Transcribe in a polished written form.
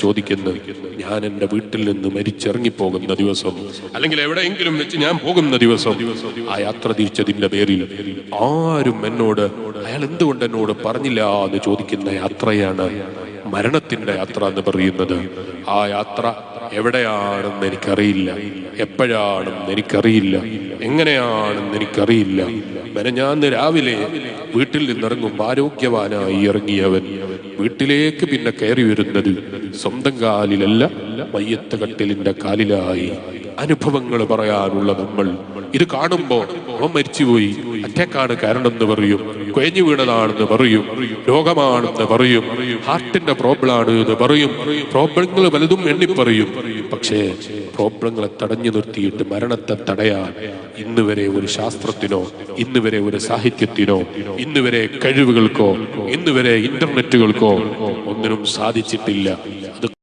ചോദിക്കുന്നത്, ഞാൻ എൻ്റെ വീട്ടിൽ നിന്ന് മരിച്ചിറങ്ങിപ്പോകുന്ന ദിവസം, അല്ലെങ്കിൽ എവിടെയെങ്കിലും വെച്ച് ഞാൻ പോകുന്ന ദിവസം, ആ യാത്ര തിരിച്ചതിന്റെ പേരിൽ ആരും എന്നോട് അയാൾ എന്തുകൊണ്ട് എന്നോട് പറഞ്ഞില്ല എന്ന് ചോദിക്കുന്ന യാത്രയാണ് മരണത്തിന്റെ യാത്ര എന്ന് പറയുന്നത്. ആ യാത്ര എവിടെയാണെന്ന് എനിക്കറിയില്ല, എപ്പോഴാണെന്ന് എനിക്കറിയില്ല, എങ്ങനെയാണെന്ന് എനിക്കറിയില്ല. മെനഞ്ഞാന്ന് രാവിലെ വീട്ടിൽ നിന്നിറങ്ങുമ്പോൾ ആരോഗ്യവാനായി ഇറങ്ങിയവൻ വീട്ടിലേക്ക് പിന്നെ കയറി വരുന്നത് സ്വന്തം കാലിലല്ല, മയ്യത്ത് കട്ടിലിന്റെ കാലിലായി. അനുഭവങ്ങൾ പറയാനുള്ള നമ്മൾ ഇത് കാണുമ്പോ അവൻ മരിച്ചുപോയി, അറ്റാക്കാണ് കാരണം എന്ന് പറയും, കുഴഞ്ഞു വീണതാണെന്ന് പറയും, രോഗമാണെന്ന് പറയും, ഹാർട്ടിന്റെ പ്രോബ്ലം ആണ് എന്ന് പറയും, പ്രോബ്ലങ്ങൾ പലതും എണ്ണിപ്പറയും. പക്ഷേ പ്രോബ്ലങ്ങളെ തടഞ്ഞു നിർത്തിയിട്ട് മരണത്തെ തടയാൻ ഇന്ന് വരെ ഒരു ശാസ്ത്രത്തിനോ, ഇന്ന് വരെ ഒരു സാഹിത്യത്തിനോ, ഇന്ന് വരെ കഴിവുകൾക്കോ, ഇന്ന് വരെ ഇന്റർനെറ്റുകൾക്കോ ഒന്നിനും സാധിച്ചിട്ടില്ല.